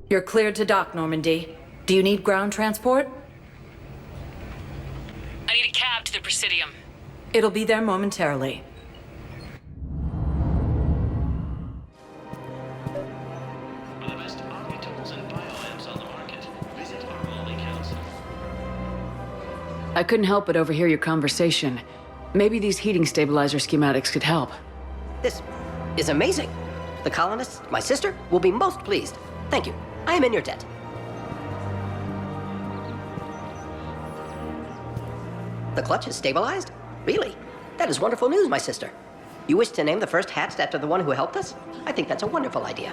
You're cleared to dock, Normandy. Do you need ground transport? I need a cab to the Presidium. It'll be there momentarily. For the best opticals and bioamps on the market, visit our Holy Council. I couldn't help but overhear your conversation. Maybe these heating stabilizer schematics could help. This is amazing. The colonists, my sister, will be most pleased. Thank you. I am in your debt. The clutch is stabilized? Really? That is wonderful news, my sister. You wish to name the first hatched after the one who helped us? I think that's a wonderful idea.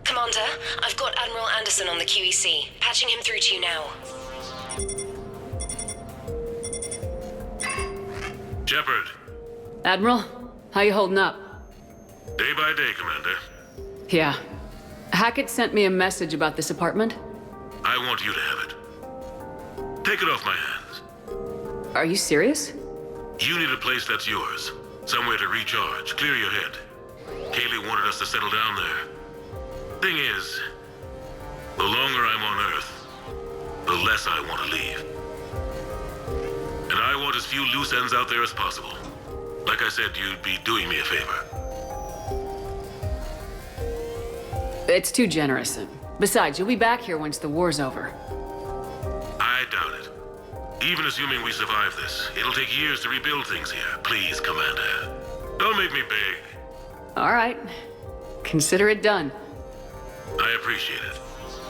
Commander, I've got Admiral Anderson on the QEC. Patching him through to you now. Shepard. Admiral, how you holding up? Day by day, Commander. Yeah. Hackett sent me a message about this apartment. I want you to have it. Take it off my hands. Are you serious? You need a place that's yours. Somewhere to recharge, clear your head. Kaylee wanted us to settle down there. Thing is, the longer I'm on Earth, the less I want to leave. And I want as few loose ends out there as possible. Like I said, you'd be doing me a favor. It's too generous. Besides, you'll be back here once the war's over. I doubt it. Even assuming we survive this, it'll take years to rebuild things here. Please, Commander. Don't make me beg. All right. Consider it done. I appreciate it.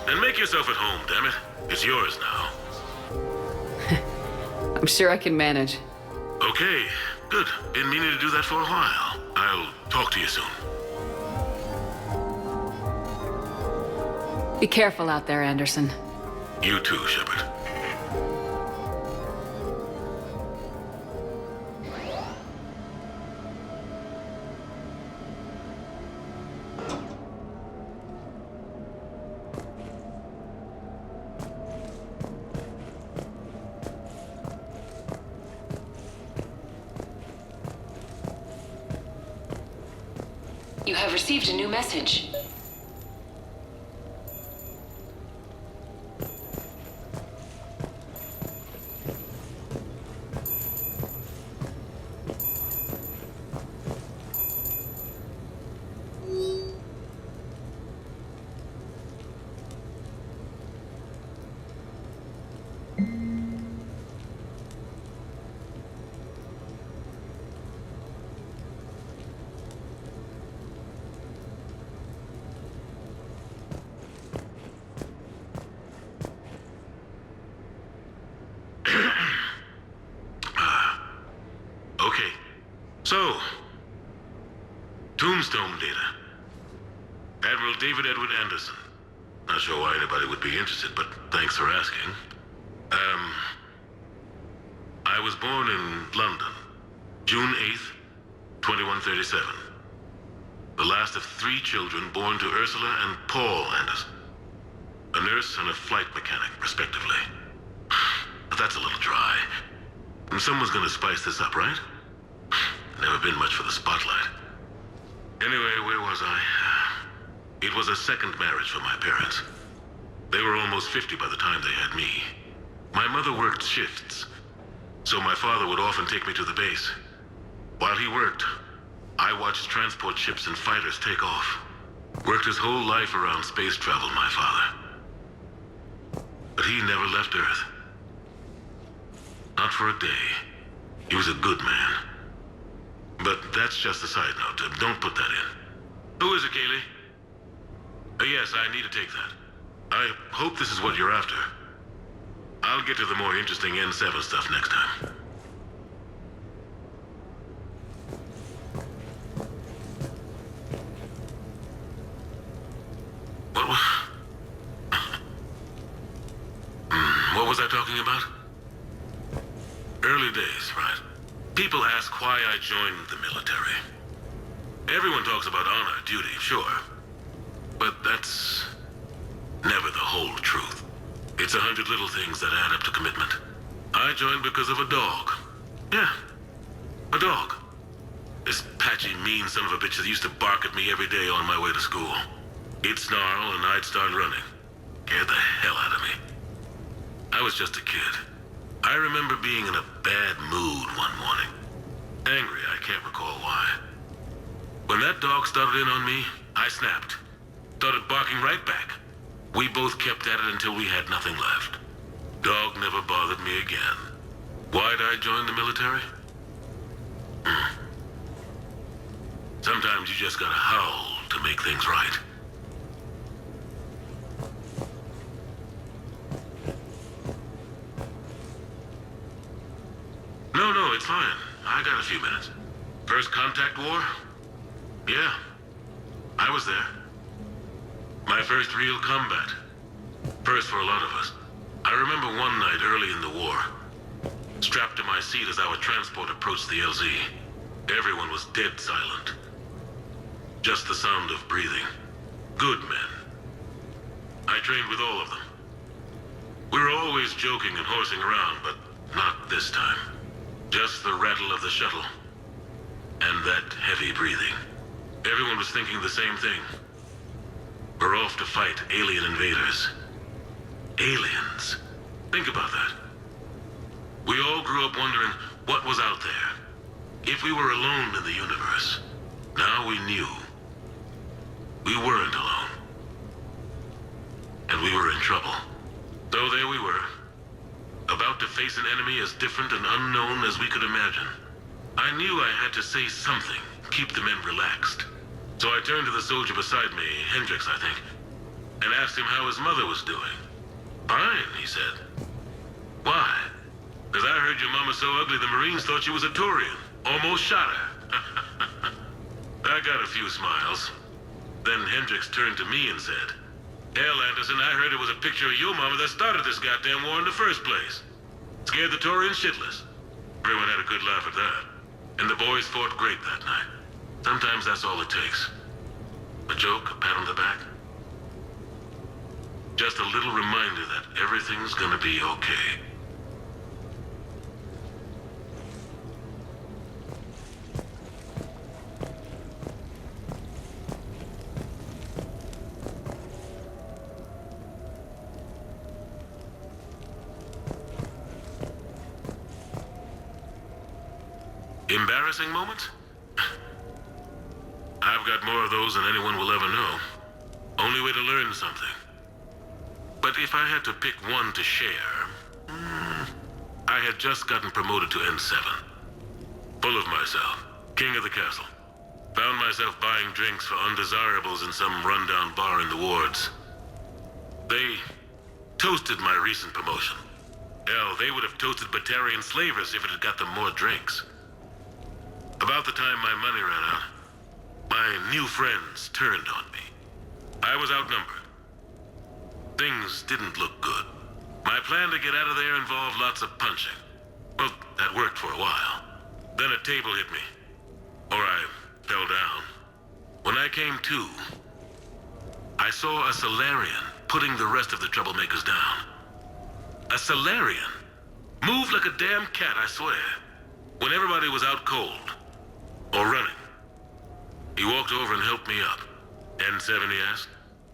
And make yourself at home, damn it. It's yours now. I'm sure I can manage. Okay, good. Been meaning to do that for a while. I'll talk to you soon. Be careful out there, Anderson. You too, Shepard. You have received a new message. Okay. So, Tombstone data. Admiral David Edward Anderson. Not sure why anybody would be interested, but thanks for asking. I was born in London, June 8th, 2137. The last of 3 children born to Ursula and Paul Anderson. A nurse and a flight mechanic, respectively. But that's a little dry. And someone's gonna spice this up, right? Never been much for the spotlight. Anyway, where was I? It was a second marriage for my parents. They were almost 50 by the time they had me. My mother worked shifts, so my father would often take me to the base. While he worked, I watched transport ships and fighters take off. Worked his whole life around space travel, my father. But he never left Earth. Not for a day. He was a good man. But that's just a side note. Don't put that in. Who is it, Kaylee? Yes, I need to take that. I hope this is what you're after. I'll get to the more interesting N7 stuff next time. What was I talking about? Early days, right? People ask why I joined the military. Everyone talks about honor, duty, sure. But that's never the whole truth. It's 100 little things that add up to commitment. I joined because of a dog. Yeah, a dog. This patchy, mean son of a bitch that used to bark at me every day on my way to school. He'd snarl and I'd start running. Scared the hell out of me. I was just a kid. I remember being in a bad mood one morning. Angry, I can't recall why. When that dog started in on me, I snapped. Started barking right back. We both kept at it until we had nothing left. Dog never bothered me again. Why'd I join the military? Sometimes you just gotta howl to make things right. No, it's fine. I got a few minutes. First contact war? Yeah, I was there. My first real combat. First for a lot of us. I remember one night early in the war, strapped to my seat as our transport approached the LZ. Everyone was dead silent. Just the sound of breathing. Good men. I trained with all of them. We were always joking and horsing around, but not this time. Just the rattle of the shuttle. And that heavy breathing. Everyone was thinking the same thing. We're off to fight alien invaders. Aliens. Think about that. We all grew up wondering what was out there. If we were alone in the universe. Now we knew. We weren't alone. And we were in trouble. So there we were. About to face an enemy as different and unknown as we could imagine. I knew I had to say something, keep the men relaxed. So I turned to the soldier beside me, Hendricks, I think, and asked him how his mother was doing. Fine, he said. Why? Because I heard your mama's so ugly the Marines thought she was a Turian. Almost shot her. I got a few smiles. Then Hendricks turned to me and said, "Hell, Anderson, I heard it was a picture of your mama that started this goddamn war in the first place. Scared the Turians shitless." Everyone had a good laugh at that. And the boys fought great that night. Sometimes that's all it takes. A joke, a pat on the back. Just a little reminder that everything's gonna be okay. Embarrassing moments? I've got more of those than anyone will ever know. Only way to learn something. But if I had to pick one to share, I had just gotten promoted to N7. Full of myself, king of the castle. Found myself buying drinks for undesirables in some rundown bar in the wards. They toasted my recent promotion. Hell, they would have toasted Batarian slavers if it had got them more drinks. About the time my money ran out, my new friends turned on me. I was outnumbered. Things didn't look good. My plan to get out of there involved lots of punching. Well, that worked for a while. Then a table hit me. Or I fell down. When I came to, I saw a Solarian putting the rest of the troublemakers down. A Solarian? Moved like a damn cat, I swear. When everybody was out cold. Or running. He walked over and helped me up. N7, he asked.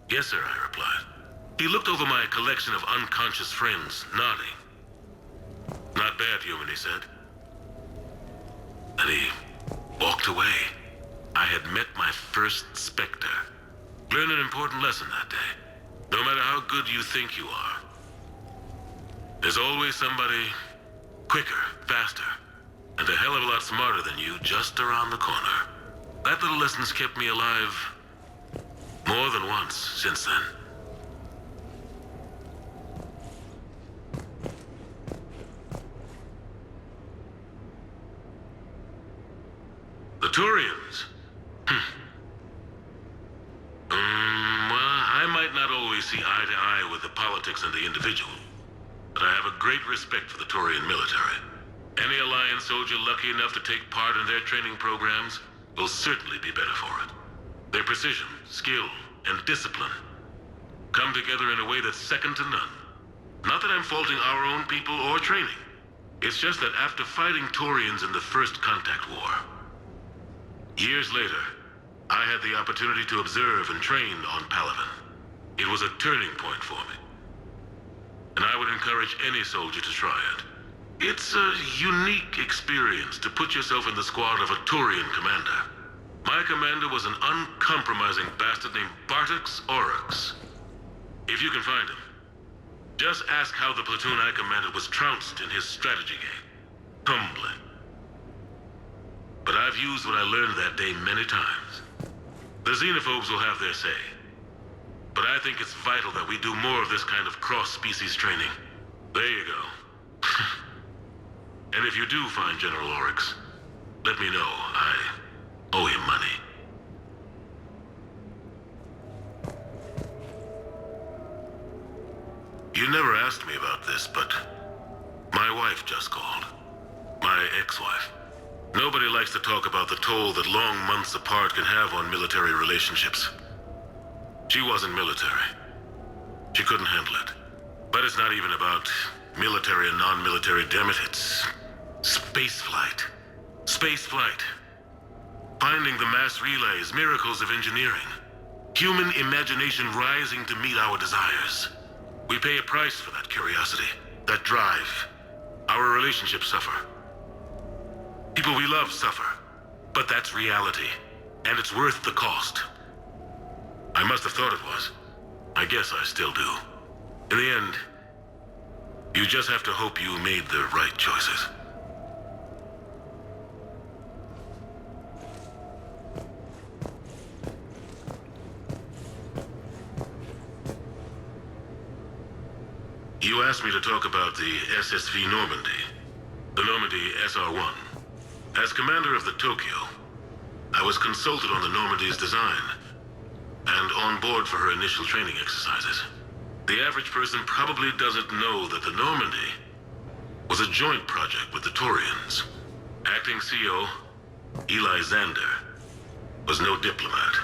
"Yes, sir," I replied. He looked over my collection of unconscious friends, nodding. "Not bad, human," he said. And he walked away. I had met my first Spectre. Learned an important lesson that day. No matter how good you think you are, there's always somebody quicker, faster, and a hell of a lot smarter than you just around the corner. That little lesson's kept me alive more than once since then. The Turians. Well, I might not always see eye to eye with the politics and the individual, but I have a great respect for the Turian military. Any Alliance soldier lucky enough to take part in their training programs will certainly be better for it. Their precision, skill, and discipline come together in a way that's second to none. Not that I'm faulting our own people or training. It's just that after fighting Taurians in the First Contact War, years later, I had the opportunity to observe and train on Palaven. It was a turning point for me. And I would encourage any soldier to try it. It's a unique experience to put yourself in the squad of a Taurian commander. My commander was an uncompromising bastard named Bartix Oryx. If you can find him, just ask how the platoon I commanded was trounced in his strategy game. Humbling. But I've used what I learned that day many times. The xenophobes will have their say. But I think it's vital that we do more of this kind of cross-species training. There you go. And if you do find General Oryx, let me know. I owe him money. You never asked me about this, but my wife just called. My ex-wife. Nobody likes to talk about the toll that long months apart can have on military relationships. She wasn't military. She couldn't handle it. But it's not even about military and non-military, damn it. It's space flight. Space flight. Finding the mass relays, miracles of engineering. Human imagination rising to meet our desires. We pay a price for that curiosity, that drive. Our relationships suffer. People we love suffer. But that's reality. And it's worth the cost. I must have thought it was. I guess I still do. In the end, you just have to hope you made the right choices. You asked me to talk about the SSV Normandy, the Normandy SR-1. As commander of the Tokyo, I was consulted on the Normandy's design and on board for her initial training exercises. The average person probably doesn't know that the Normandy was a joint project with the Taurians. Acting CO, Eli Xander, was no diplomat.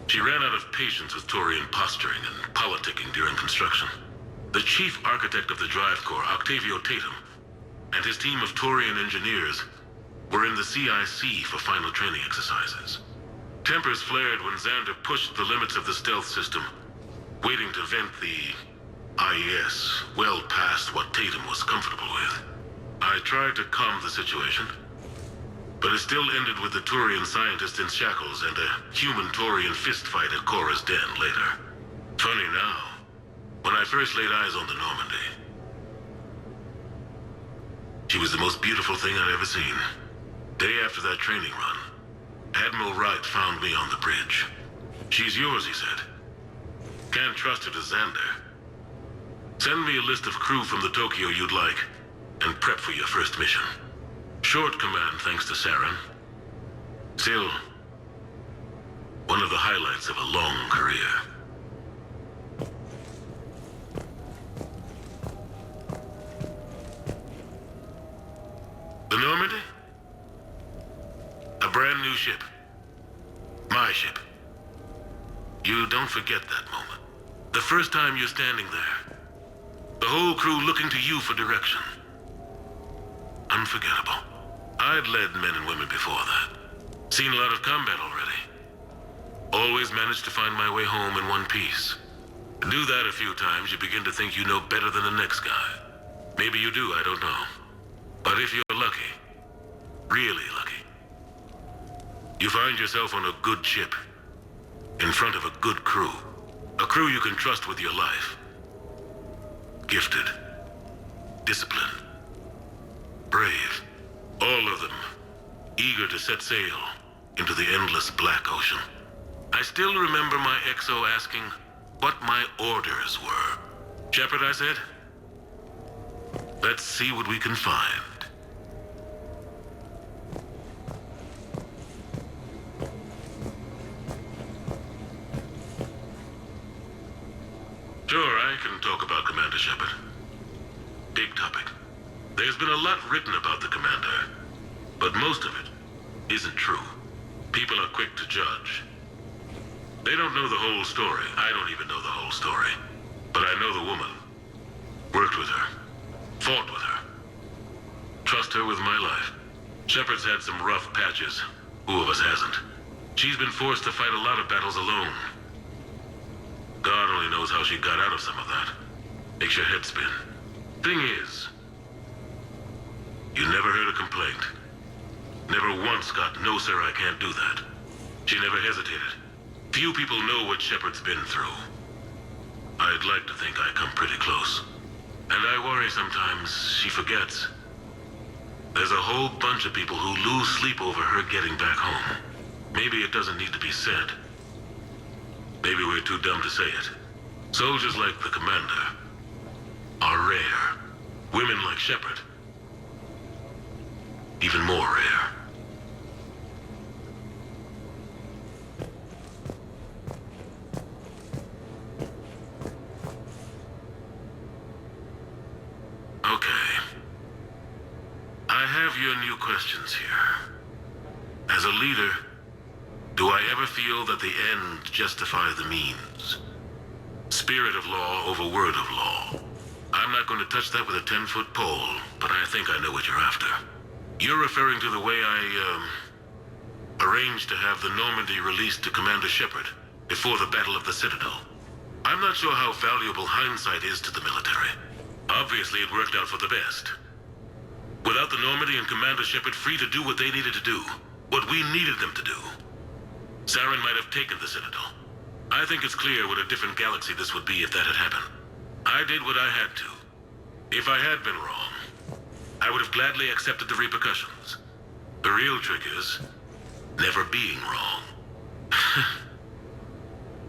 She ran out of patience with Taurian posturing and politicking during construction. The chief architect of the drive core, Octavio Tatum, and his team of Taurian engineers were in the CIC for final training exercises. Tempers flared when Xander pushed the limits of the stealth system, waiting to vent the IES well past what Tatum was comfortable with. I tried to calm the situation, but it still ended with the Taurian scientist in shackles and a human-Taurian fistfight at Cora's den later. Funny now, when I first laid eyes on the Normandy, she was the most beautiful thing I'd ever seen. Day after that training run, Admiral Wright found me on the bridge. She's yours, he said. Can't trust her to Xander. Send me a list of crew from the Tokyo you'd like, and prep for your first mission. Short command thanks to Saren. Still, one of the highlights of a long career. The Normandy? A brand new ship. My ship. You don't forget that moment. The first time you're standing there. The whole crew looking to you for direction. Unforgettable. I'd led men and women before that. Seen a lot of combat already. Always managed to find my way home in one piece. Do that a few times, you begin to think you know better than the next guy. Maybe you do, I don't know. But if you're lucky, really lucky, you find yourself on a good ship, in front of a good crew. A crew you can trust with your life. Gifted, disciplined, brave. All of them, eager to set sail into the endless black ocean. I still remember my XO asking what my orders were. Shepard, I said, let's see what we can find. Sure, I can talk about Commander Shepard. Big topic. There's been a lot written about the Commander, but most of it isn't true. People are quick to judge. They don't know the whole story. I don't even know the whole story. But I know the woman. worked with her. Fought with her. Trust her with my life. Shepard's had some rough patches. Who of us hasn't? She's been forced to fight a lot of battles alone. God only knows how she got out of some of that. Makes your head spin. Thing is, you never heard a complaint. Never once got, "No, sir, I can't do that." She never hesitated. Few people know what Shepard's been through. I'd like to think I come pretty close. And I worry sometimes she forgets. There's a whole bunch of people who lose sleep over her getting back home. Maybe it doesn't need to be said. Maybe we're too dumb to say it. Soldiers like the commander are rare. Women like Shepard, even more rare. Okay. I have your new questions here. As a leader, do I ever feel that the end justify the means? Spirit of law over word of law. I'm not going to touch that with a 10-foot pole, but I think I know what you're after. You're referring to the way I, arranged to have the Normandy released to Commander Shepard before the Battle of the Citadel. I'm not sure how valuable hindsight is to the military. Obviously, it worked out for the best. Without the Normandy and Commander Shepard free to do what they needed to do, what we needed them to do, Saren might have taken the Citadel. I think it's clear what a different galaxy this would be if that had happened. I did what I had to. If I had been wrong, I would have gladly accepted the repercussions. The real trick is never being wrong.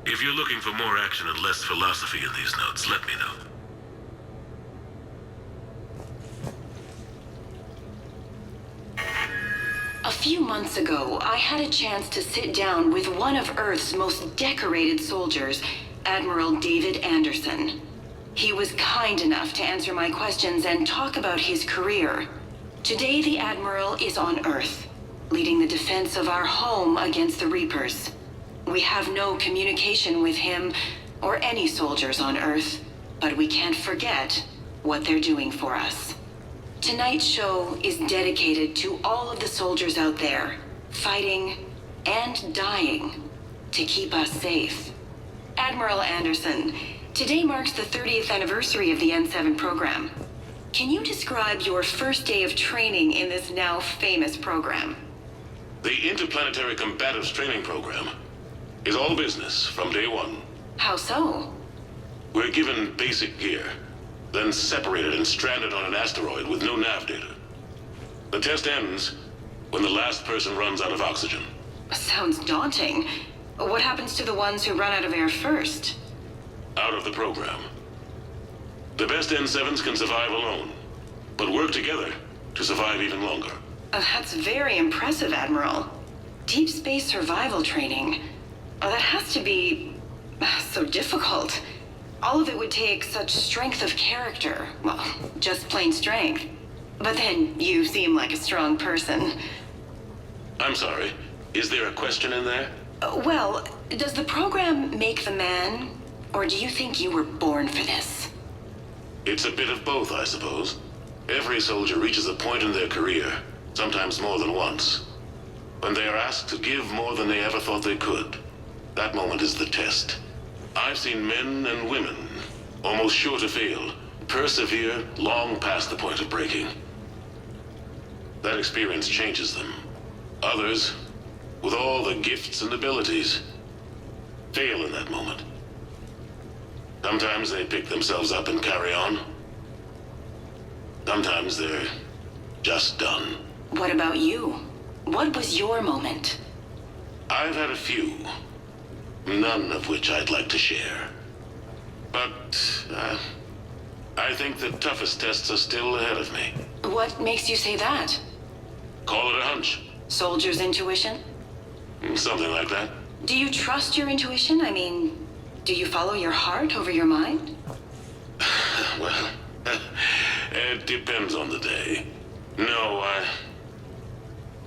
If you're looking for more action and less philosophy in these notes, let me know. A few months ago, I had a chance to sit down with one of Earth's most decorated soldiers, Admiral David Anderson. He was kind enough to answer my questions and talk about his career. Today, the Admiral is on Earth, leading the defense of our home against the Reapers. We have no communication with him or any soldiers on Earth, but we can't forget what they're doing for us. Tonight's show is dedicated to all of the soldiers out there, fighting and dying to keep us safe. Admiral Anderson, today marks the 30th anniversary of the N7 program. Can you describe your first day of training in this now famous program? The Interplanetary Combatives Training Program is all business from day one. How so? We're given basic gear, then separated and stranded on an asteroid with no nav data. The test ends when the last person runs out of oxygen. Sounds daunting. What happens to the ones who run out of air first? Out of the program. The best N7s can survive alone, but work together to survive even longer. That's very impressive, Admiral. Deep space survival training. That has to be so difficult. All of it would take such strength of character. Well, just plain strength. But then you seem like a strong person. I'm sorry, is there a question in there? Well, does the program make the man, or do you think you were born for this? It's a bit of both, I suppose. Every soldier reaches a point in their career, sometimes more than once, when they are asked to give more than they ever thought they could. That moment is the test. I've seen men and women, almost sure to fail, persevere long past the point of breaking. That experience changes them. Others, with all the gifts and abilities, fail in that moment. Sometimes they pick themselves up and carry on. Sometimes they're just done. What about you? What was your moment? I've had a few, none of which I'd like to share. But, I think the toughest tests are still ahead of me. What makes you say that? Call it a hunch. Soldier's intuition? Something like that. Do you trust your intuition? I mean, do you follow your heart over your mind? Well, it depends on the day. No,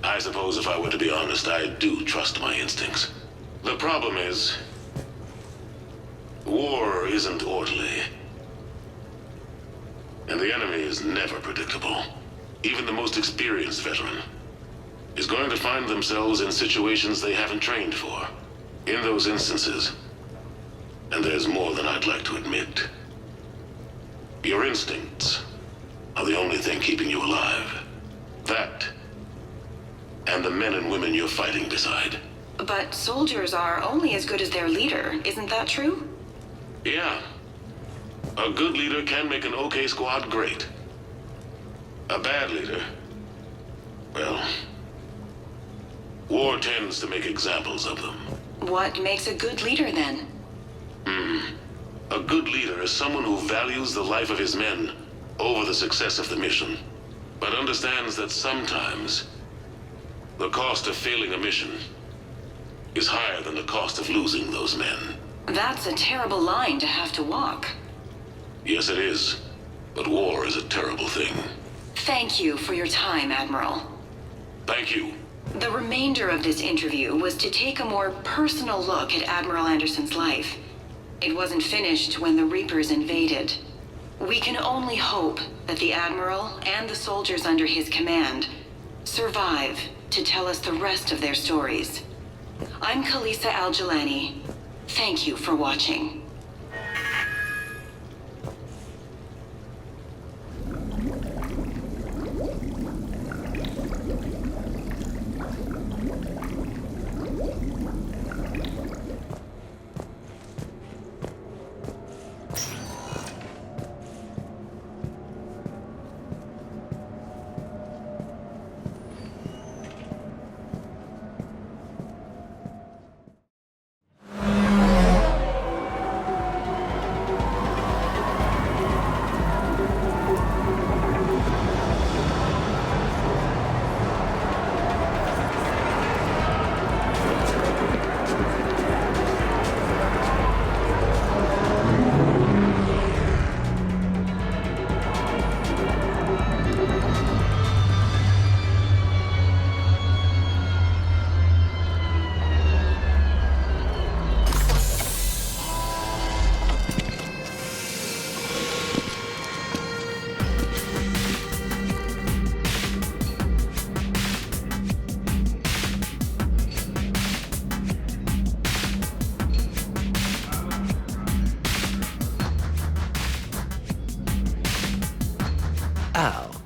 I suppose if I were to be honest, I do trust my instincts. The problem is, war isn't orderly. And the enemy is never predictable. Even the most experienced veteran is going to find themselves in situations they haven't trained for. In those instances, and there's more than I'd like to admit, your instincts are the only thing keeping you alive. That, and the men and women you're fighting beside. But soldiers are only as good as their leader, isn't that true? Yeah. A good leader can make an okay squad great. A bad leader, well, war tends to make examples of them. What makes a good leader, then? A good leader is someone who values the life of his men over the success of the mission, but understands that sometimes the cost of failing a mission is higher than the cost of losing those men. That's a terrible line to have to walk. Yes, it is. But war is a terrible thing. Thank you for your time, Admiral. Thank you. The remainder of this interview was to take a more personal look at Admiral Anderson's life. It wasn't finished when the Reapers invaded. We can only hope that the Admiral and the soldiers under his command survive to tell us the rest of their stories. I'm Kalisa Al-Jilani. Thank you for watching.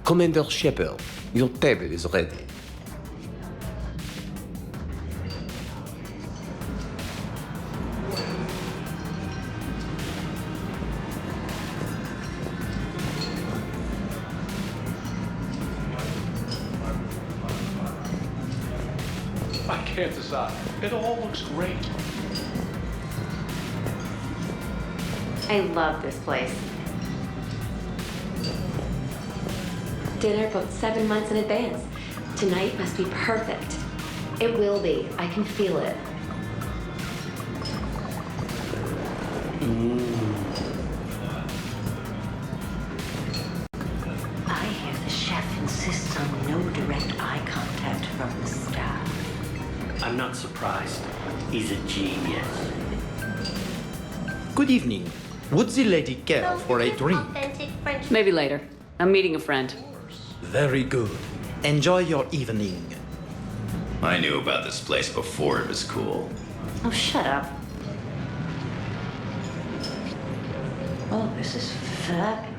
Commander Shepard, your table is ready. I can't decide. It all looks great. I love this place. Dinner booked 7 months in advance. Tonight must be perfect. It will be. I can feel it. I hear the chef insists on no direct eye contact from the staff. I'm not surprised. He's a genius. Good evening. Would the lady care for a drink? Maybe later. I'm meeting a friend. Very good. Enjoy your evening. I knew about this place before it was cool. Oh, shut up. Oh, this is fabulous.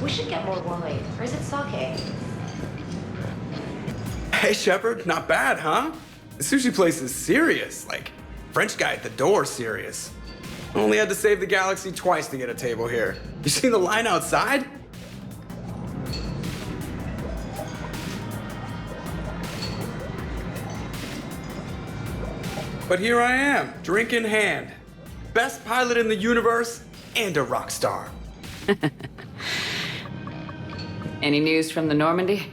We should get more wine. Or is it sake? Hey, Shepard, not bad, huh? The sushi place is serious, like French guy at the door serious. Only had to save the galaxy twice to get a table here. You seen the line outside? But here I am, drink in hand. Best pilot in the universe and a rock star. Any news from the Normandy?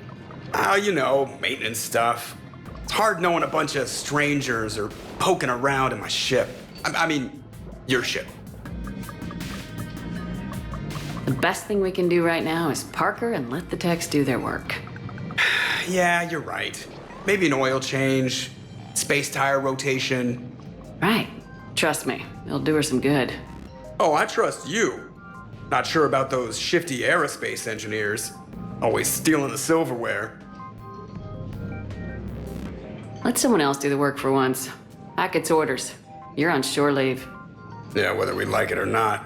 You know, maintenance stuff. It's hard knowing a bunch of strangers or poking around in my ship. I mean, your ship. The best thing we can do right now is park her and let the techs do their work. Yeah, you're right. Maybe an oil change. space tire rotation. Right. Trust me, it'll do her some good. Oh, I trust you. Not sure about those shifty aerospace engineers. Always stealing the silverware. Let someone else do the work for once. Hackett's orders. You're on shore leave. Yeah, whether we like it or not.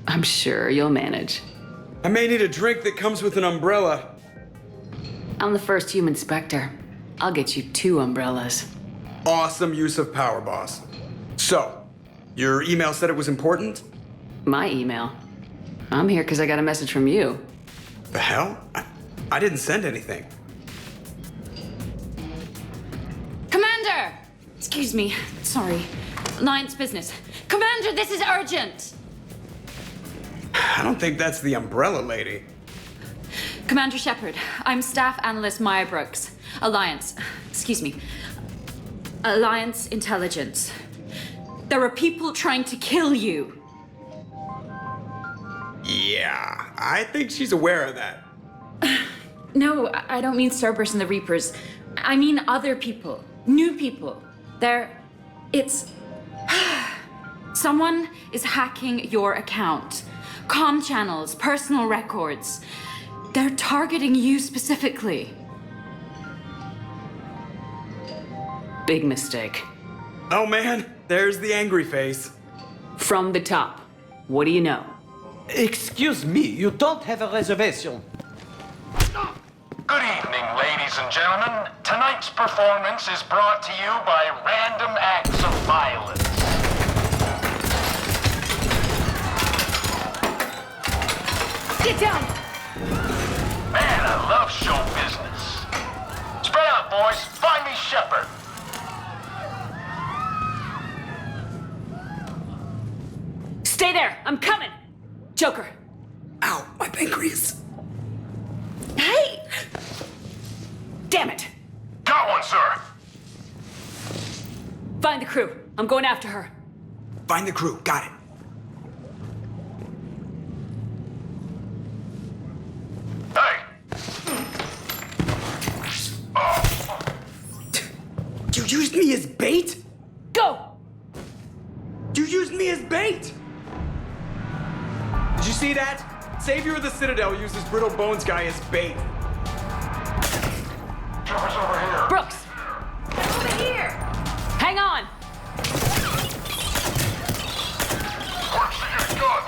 I'm sure you'll manage. I may need a drink that comes with an umbrella. I'm the first human Spectre. I'll get you 2 umbrellas. Awesome use of power, boss. So, your email said it was important? My email? I'm here because I got a message from you. The hell? I didn't send anything. Commander! Excuse me. Sorry. Alliance business. Commander, this is urgent! I don't think that's the umbrella lady. Commander Shepard, I'm Staff Analyst Maya Brooks. Alliance Intelligence. There are people trying to kill you. Yeah, I think she's aware of that. No, I don't mean Cerberus and the Reapers. I mean other people. New people. Someone is hacking your account. Comm channels, personal records. They're targeting you specifically. Big mistake. Oh man, there's the angry face. From the top. What do you know? Excuse me, you don't have a reservation. Good evening, ladies and gentlemen. Tonight's performance is brought to you by random acts of violence. Get down! Man, I love show business. Spread out, boys. Find me Shepard. Stay there! I'm coming! Joker! Ow, my pancreas. Hey! Damn it! Got one, sir. Find the crew. I'm going after her. Find the crew, got it. Hey! You used me as bait? Go! You used me as bait! Did you see that? Savior of the Citadel used this brittle bones guy as bait. Trevor's over here. Brooks! Over here! Hang on! Works to your gun.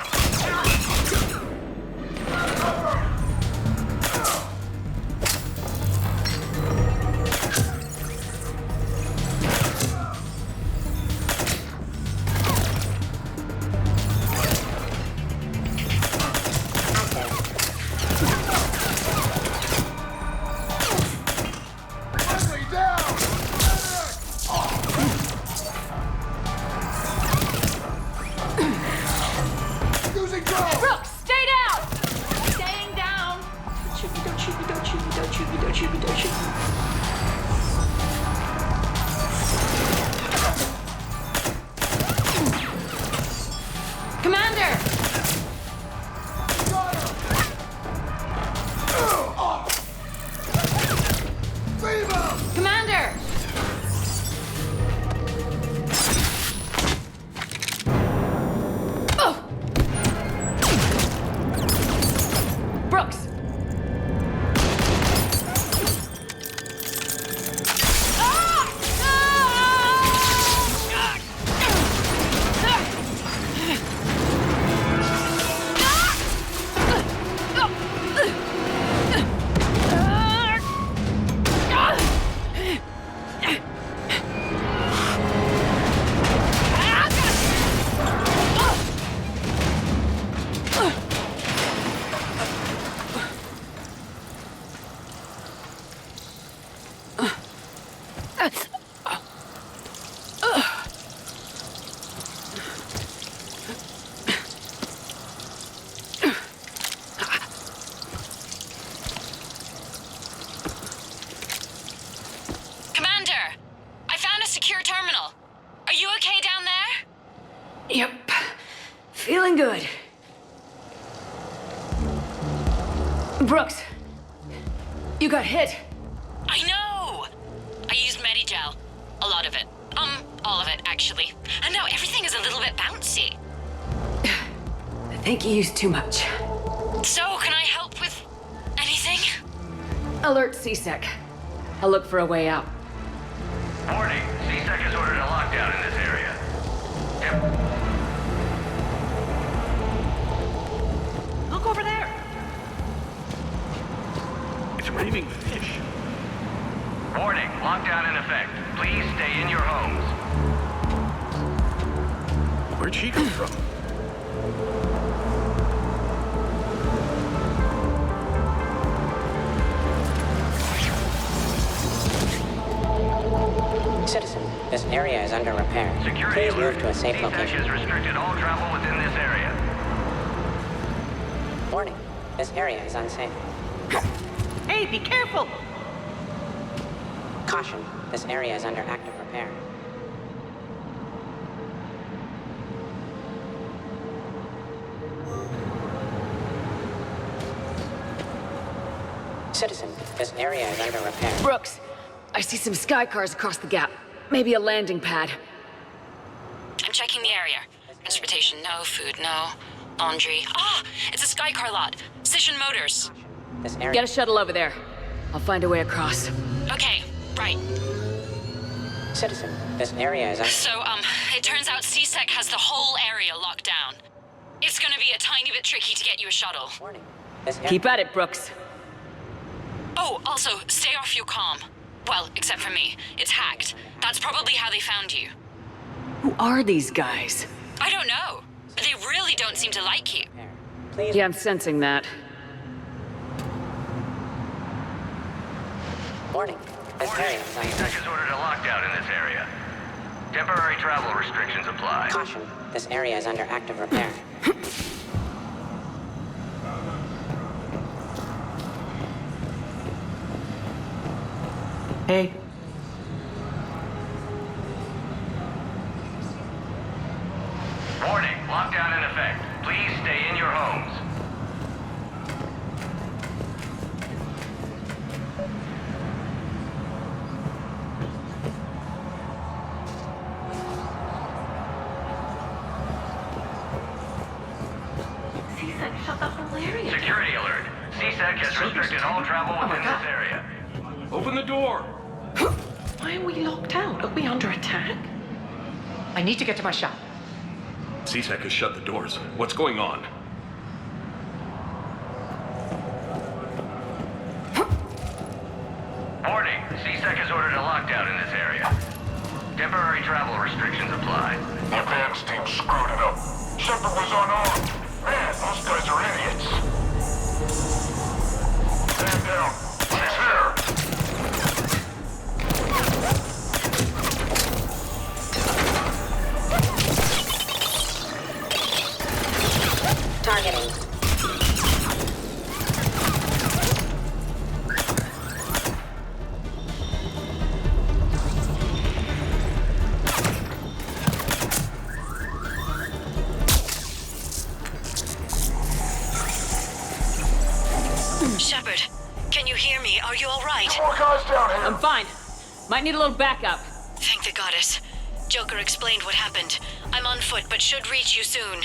Brooks, stay down! Staying down! Don't shoot me, don't shoot me, don't shoot me, don't shoot me, don't shoot me. Commander! Commander! Oh! Brooks! Commander, I found a secure terminal. Are you okay down there? Yep. Feeling good. Brooks! You got hit! I know! I used Medigel. A lot of it. All of it, actually. And now everything is a little bit bouncy. I think you used too much. So, can I help with anything? Alert CSEC. I'll look for a way out. Warning, CSEC has ordered a lockdown in this area. Look over there! It's raining fish. Warning, lockdown in effect. Please stay in your homes. Where'd she come from? Citizen, this area is under repair. Security Please alert. move to a safe CSEC location. has restricted all travel within this area. Warning, this area is unsafe. Hey, be careful! Caution, this area is under active repair. Citizen, this area is under repair. Brooks, I see some sky cars across the gap. Maybe a landing pad. I'm checking the area. Transportation, no. Food, no. Laundry. Ah! It's a Skycar lot. Cision Motors. This area... Get a shuttle over there. I'll find a way across. Okay, right. Citizen, this area is under... So, it turns out CSEC has the whole area locked down. It's gonna be a tiny bit tricky to get you a shuttle. Warning. Keep at it, Brooks. Oh, also, stay off your comm. Well, except for me. It's hacked. That's probably how they found you. Who are these guys? I don't know. But they really don't seem to like you. Yeah, I'm sensing that. Warning. This area is CSEC has ordered a lockdown in this area. Temporary travel restrictions apply. Caution, this area is under active repair. Hey. Warning, lockdown in effect. Please stay in your homes. CSEC shut the whole area. Security alert. CSEC has restricted all travel within this area. Open the door! Why are we locked out? Are we under attack? I need to get to my shop. CSEC has shut the doors. What's going on? Warning, CSEC has ordered a lockdown in this area. Temporary travel restrictions apply. The advance team screwed it up. Shepard was unarmed. Man, those guys are idiots. Stand down. She's here. Targeting. Shepard, can you hear me? Are you all right? More guys down here. I'm fine. Might need a little backup. Thank the goddess. Joker explained what happened. I'm on foot, but should reach you soon.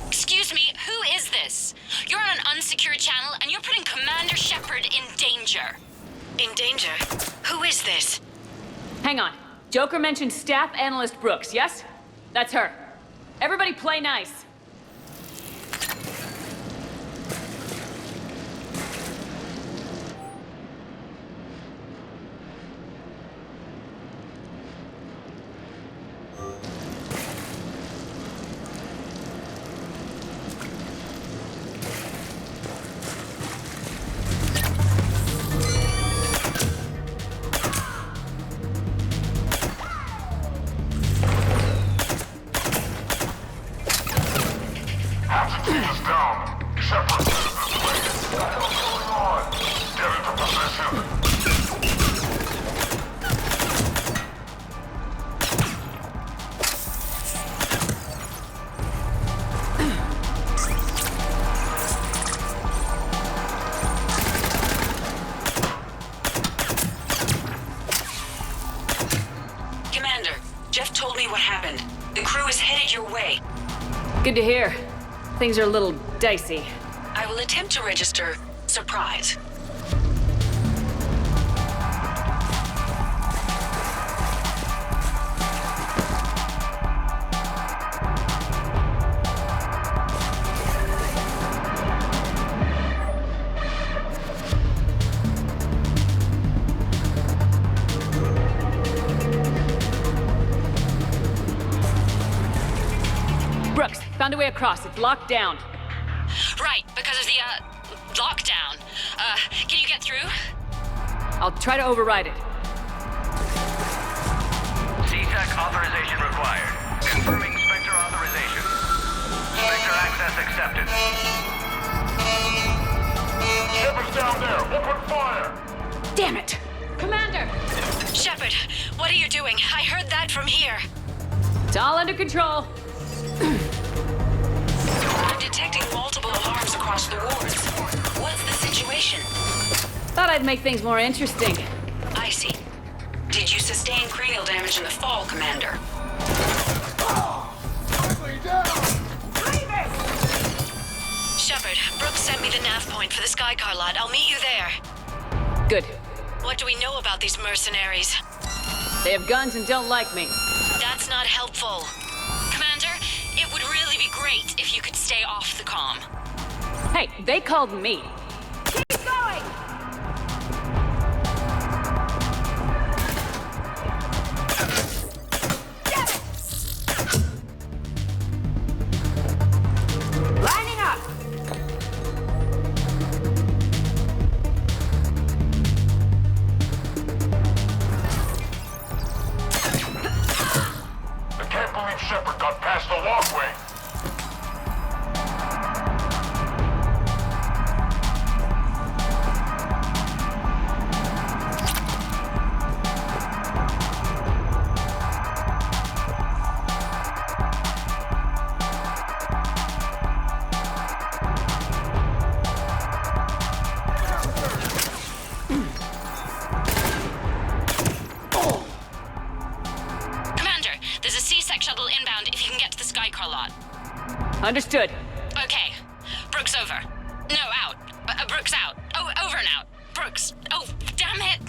Excuse me, who is this? You're on an unsecured channel and you're putting Commander Shepard in danger. In danger? Who is this? Hang on. Joker mentioned Staff Analyst Brooks, yes? That's her. Everybody play nice. was headed your way. Good to hear. Things are a little dicey. I will attempt to register surprise. Brooks, found a way across. It's locked down. Right, because of the, lockdown. Can you get through? I'll try to override it. CTEC authorization required. Confirming Spectre authorization. Spectre access accepted. Shepard's down there. Open fire. Damn it! Commander! Shepard, what are you doing? I heard that from here. It's all under control. I'm detecting multiple alarms across the wards. What's the situation? Thought I'd make things more interesting. I see. Did you sustain cranial damage in the fall, Commander? Shepard, Brooks sent me the nav point for the Skycar lot. I'll meet you there. Good. What do we know about these mercenaries? They have guns and don't like me. That's not helpful. Commander, it would really be great if you could stay off the comm. Hey, they called me. Keep going! Lining up! I can't believe Shepard got past the walkway. Commander, there's a C-Sec shuttle inbound if you can get to the Skycar lot. Understood. Okay. Brooks over. No, out. Brooks out. Oh, over and out. Brooks. Oh, damn it.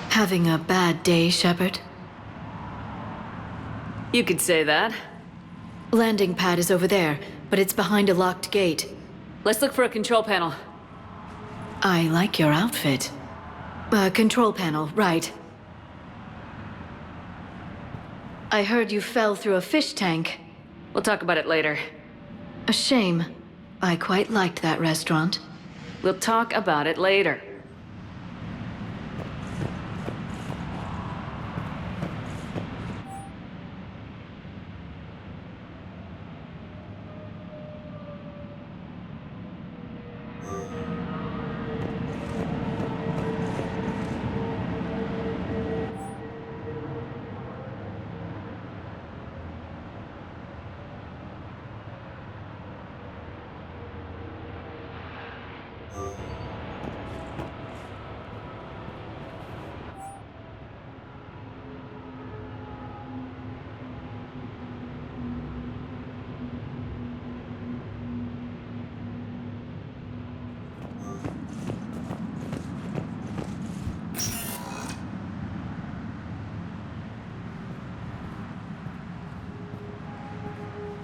Having a bad day, Shepard? You could say that. Landing pad is over there, but it's behind a locked gate. Let's look for a control panel. I like your outfit. Control panel, right. I heard you fell through a fish tank. We'll talk about it later. A shame. I quite liked that restaurant. We'll talk about it later.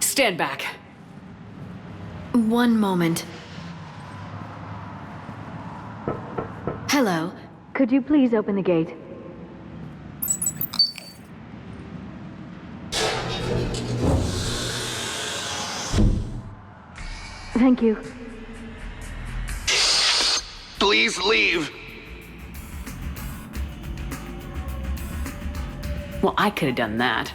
Stand back. One moment. Hello. Could you please open the gate? Thank you. Please leave. Well, I could have done that.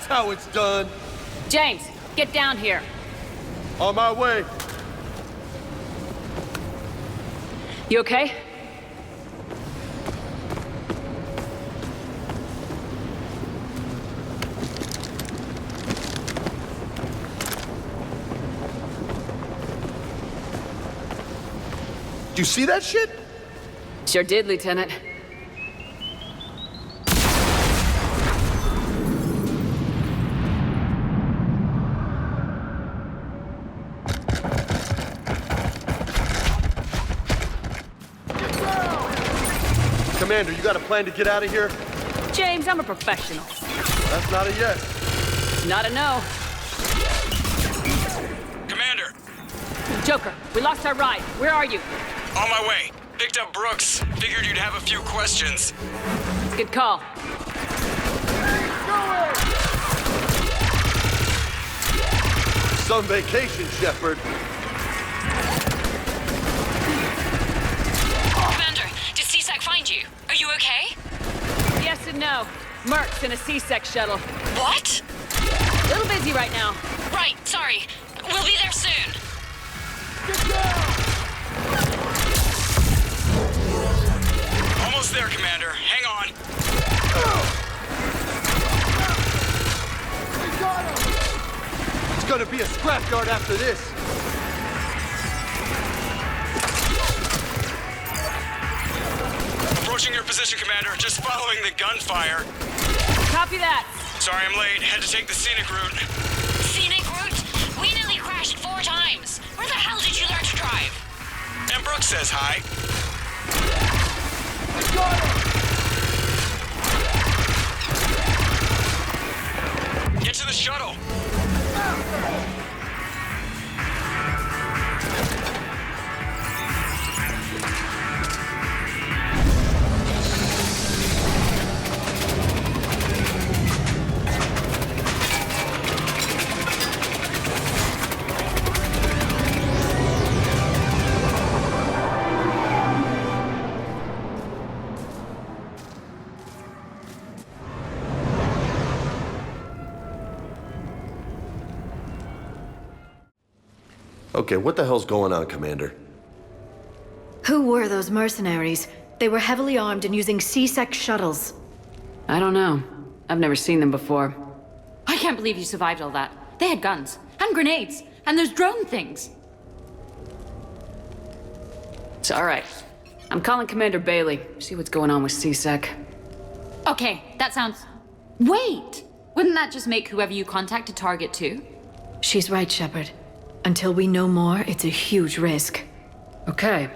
That's how it's done. James, get down here. On my way. You okay? Did you see that shit? Sure did, Lieutenant. Commander, you got a plan to get out of here? James, I'm a professional. That's not a yes. Not a no. Commander! Joker, we lost our ride. Where are you? On my way. Picked up Brooks. Figured you'd have a few questions. Good call. Some vacation, Shepard. Commander, did CSEC find you? Are you okay? Yes and no. Merc's in a C-Sec shuttle. What? A little busy right now. Right, sorry. We'll be there soon. Almost there, Commander. Hang on. It's gonna be a scrapyard after this. Approaching your position, Commander. Just following the gunfire. Copy that. Sorry I'm late. Had to take the scenic route. Scenic route? We nearly crashed 4 times. Where the hell did you learn to drive? And Brooks says hi. Get to the shuttle. Okay, what the hell's going on, Commander? Who were those mercenaries? They were heavily armed and using C-Sec shuttles. I don't know. I've never seen them before. I can't believe you survived all that. They had guns, and grenades, and those drone things. It's all right. I'm calling Commander Bailey. See what's going on with C-Sec. Okay, that sounds... Wait! Wouldn't that just make whoever you contact a target too? She's right, Shepard. Until we know more, it's a huge risk. Okay.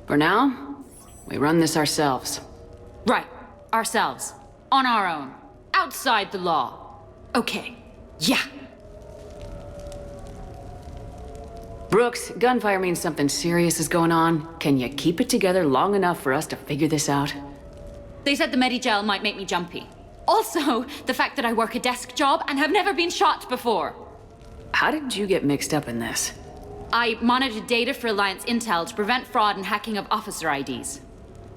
For now, we run this ourselves. Right. Ourselves. On our own. Outside the law. Okay. Yeah. Brooks, gunfire means something serious is going on. Can you keep it together long enough for us to figure this out? They said the Medigel might make me jumpy. Also, the fact that I work a desk job and have never been shot before. How did you get mixed up in this? I monitored data for Alliance intel to prevent fraud and hacking of officer IDs.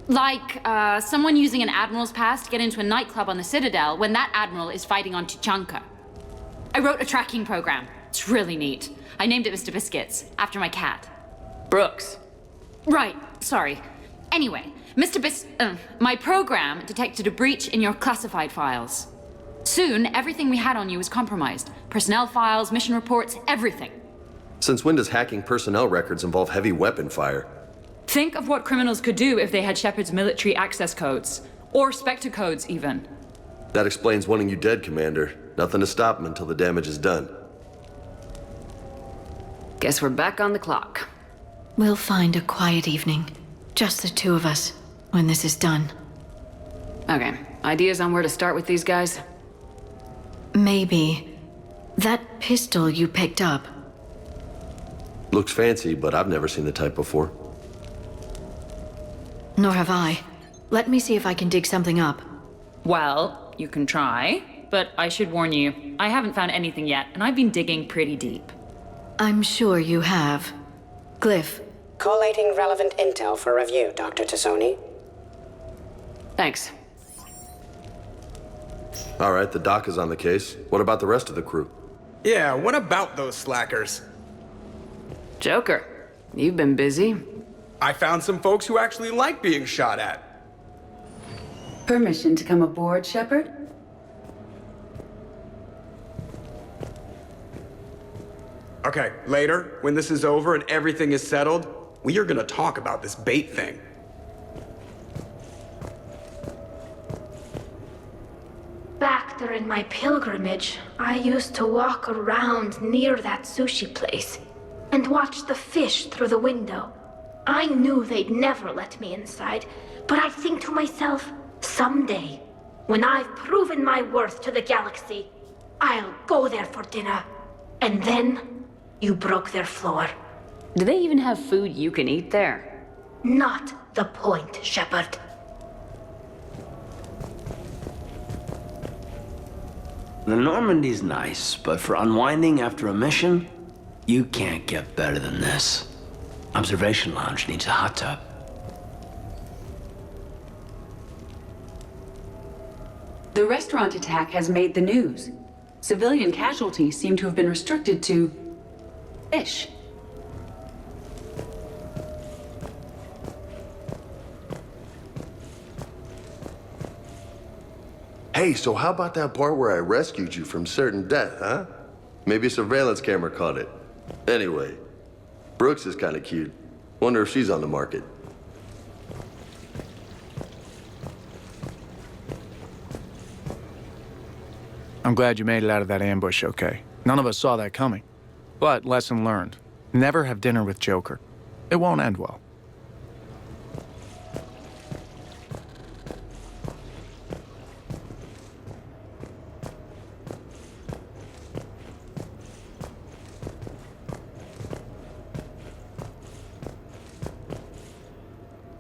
Like, someone using an Admiral's pass to get into a nightclub on the Citadel when that Admiral is fighting on Tuchanka. I wrote a tracking program. It's really neat. I named it Mr. Biscuits, after my cat. Brooks. Right, sorry. Anyway, my program detected a breach in your classified files. Soon, everything we had on you was compromised. Personnel files, mission reports, everything. Since when does hacking personnel records involve heavy weapon fire? Think of what criminals could do if they had Shepard's military access codes. Or Spectre codes, even. That explains wanting you dead, Commander. Nothing to stop them until the damage is done. Guess we're back on the clock. We'll find a quiet evening. Just the two of us, when this is done. Okay. Ideas on where to start with these guys? Maybe. That pistol you picked up. Looks fancy, but I've never seen the type before. Nor have I. Let me see if I can dig something up. Well, you can try, but I should warn you, I haven't found anything yet, and I've been digging pretty deep. I'm sure you have. Glyph. Collating relevant intel for review, Dr. Tassoni. Thanks. All right, the doc is on the case. What about the rest of the crew? Yeah, what about those slackers? Joker, you've been busy. I found some folks who actually like being shot at. Permission to come aboard, Shepard? Okay, later, when this is over and everything is settled, we are gonna talk about this bait thing. Back during my pilgrimage, I used to walk around near that sushi place and watch the fish through the window. I knew they'd never let me inside, but I'd think to myself, someday, when I've proven my worth to the galaxy, I'll go there for dinner. And then, you broke their floor. Do they even have food you can eat there? Not the point, Shepard. The Normandy's nice, but for unwinding after a mission, you can't get better than this. Observation Lounge needs a hot tub. The restaurant attack has made the news. Civilian casualties seem to have been restricted to fish. Hey, so how about that part where I rescued you from certain death, huh? Maybe a surveillance camera caught it. Anyway, Brooks is kind of cute. Wonder if she's on the market. I'm glad you made it out of that ambush okay. None of us saw that coming. But lesson learned. Never have dinner with Joker. It won't end well.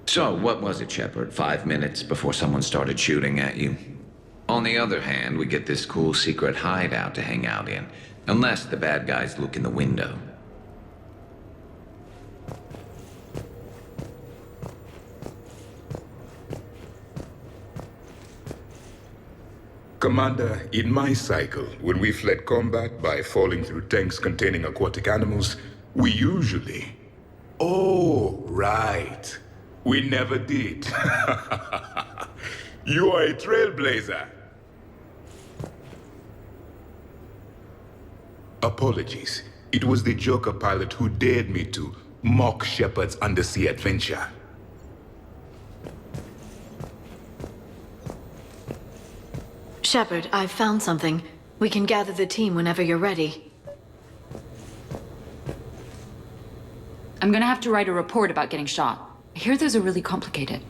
So, what was it, Shepard? 5 minutes before someone started shooting at you? On the other hand, we get this cool secret hideout to hang out in. Unless the bad guys look in the window. Commander, in my cycle, when we fled combat by falling through tanks containing aquatic animals, we usually... Oh, right. We never did. You are a trailblazer. Apologies. It was the Joker pilot who dared me to mock Shepard's undersea adventure. Shepard, I've found something. We can gather the team whenever you're ready. I'm gonna have to write a report about getting shot. I hear those are really complicated.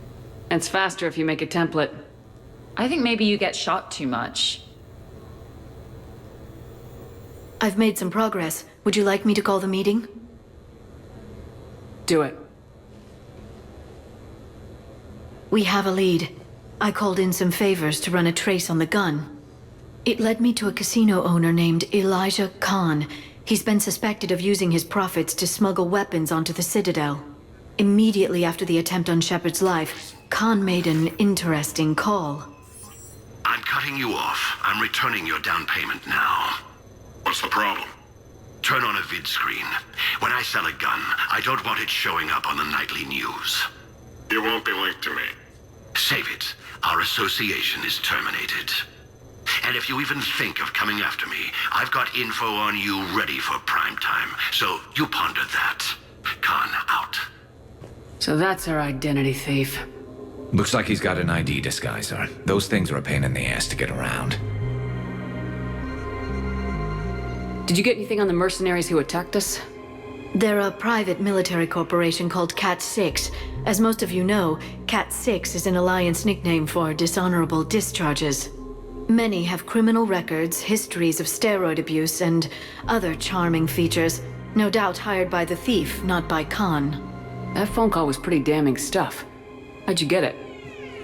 It's faster if you make a template. I think maybe you get shot too much. I've made some progress. Would you like me to call the meeting? Do it. We have a lead. I called in some favors to run a trace on the gun. It led me to a casino owner named Elijah Khan. He's been suspected of using his profits to smuggle weapons onto the Citadel. Immediately after the attempt on Shepard's life, Khan made an interesting call. I'm cutting you off. I'm returning your down payment now. What's the problem? Turn on a vid screen. When I sell a gun, I don't want it showing up on the nightly news. You won't be linked to me. Save it. Our association is terminated. And if you even think of coming after me, I've got info on you ready for prime time. So you ponder that. Khan out. So that's our identity thief. Looks like he's got an ID disguiser. Those things are a pain in the ass to get around. Did you get anything on the mercenaries who attacked us? They're a private military corporation called Cat-6. As most of you know, Cat-6 is an Alliance nickname for dishonorable discharges. Many have criminal records, histories of steroid abuse, and other charming features. No doubt hired by the thief, not by Khan. That phone call was pretty damning stuff. How'd you get it?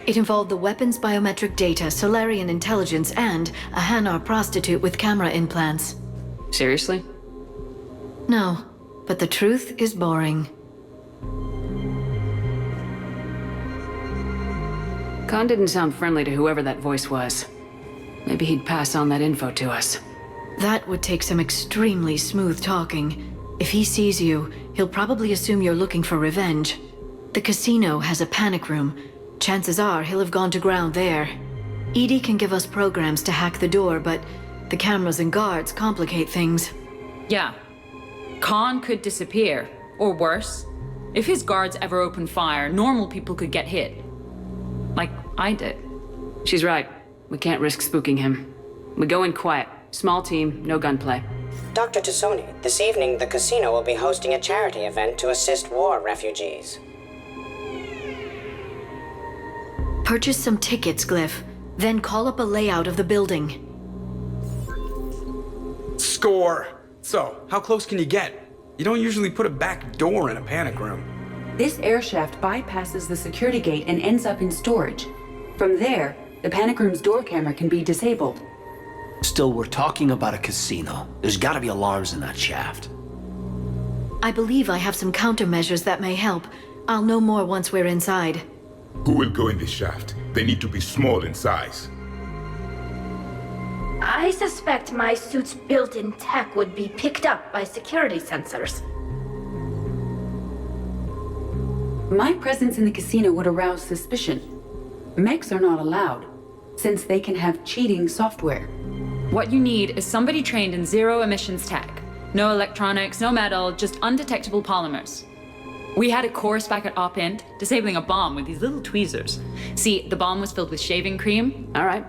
It involved the weapon's biometric data, Solarian intelligence, and a Hanar prostitute with camera implants. Seriously? No, but the truth is boring. Khan didn't sound friendly to whoever that voice was. Maybe he'd pass on that info to us. That would take some extremely smooth talking. If he sees you, he'll probably assume you're looking for revenge. The casino has a panic room. Chances are he'll have gone to ground there. Edie can give us programs to hack the door, but the cameras and guards complicate things. Yeah. Khan could disappear, or worse. If his guards ever open fire, normal people could get hit. Like I did. She's right. We can't risk spooking him. We go in quiet. Small team, no gunplay. Dr. Tassoni, this evening the casino will be hosting a charity event to assist war refugees. Purchase some tickets, Glyph. Then call up a layout of the building. Score! So, how close can you get? You don't usually put a back door in a panic room. This air shaft bypasses the security gate and ends up in storage. From there, the panic room's door camera can be disabled. Still, we're talking about a casino. There's gotta be alarms in that shaft. I believe I have some countermeasures that may help. I'll know more once we're inside. Who will go in this shaft? They need to be small in size. I suspect my suit's built-in tech would be picked up by security sensors. My presence in the casino would arouse suspicion. Mechs are not allowed, since they can have cheating software. What you need is somebody trained in zero emissions tech. No electronics, no metal, just undetectable polymers. We had a course back at Op Int, disabling a bomb with these little tweezers. See, the bomb was filled with shaving cream. All right,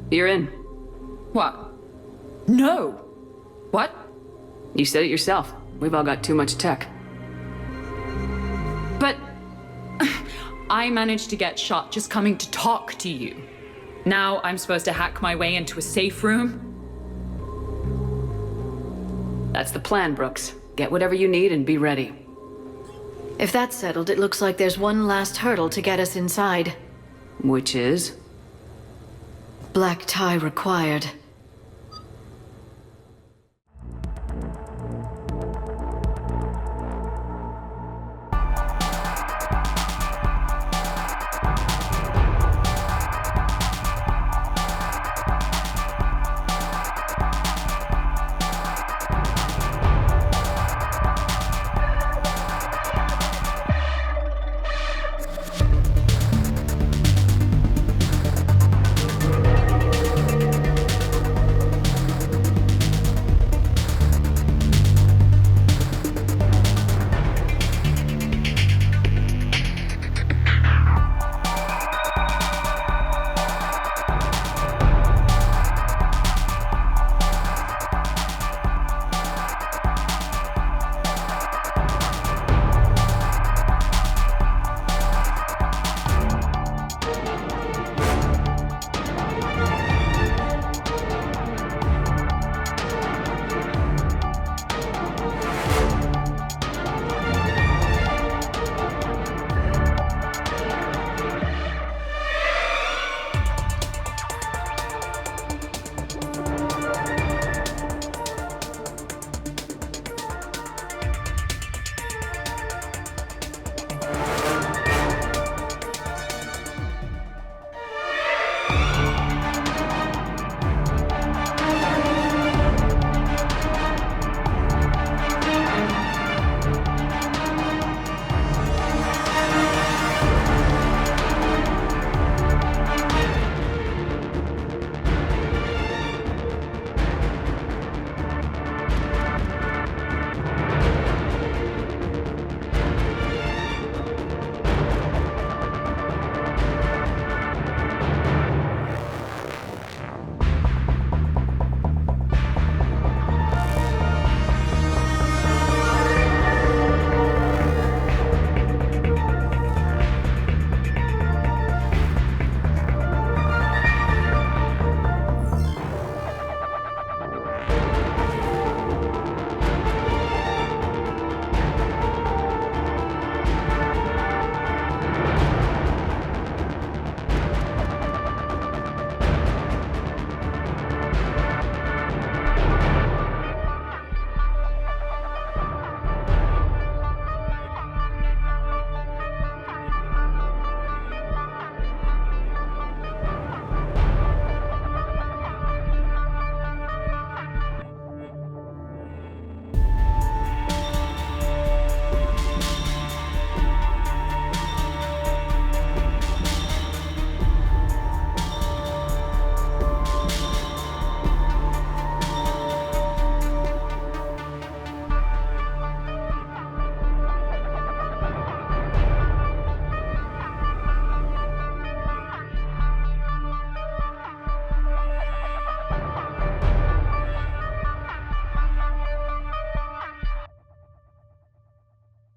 you're in. What? No! What? You said it yourself. We've all got too much tech. But I managed to get shot just coming to talk to you. Now I'm supposed to hack my way into a safe room? That's the plan, Brooks. Get whatever you need and be ready. If that's settled, it looks like there's one last hurdle to get us inside. Which is? Black tie required.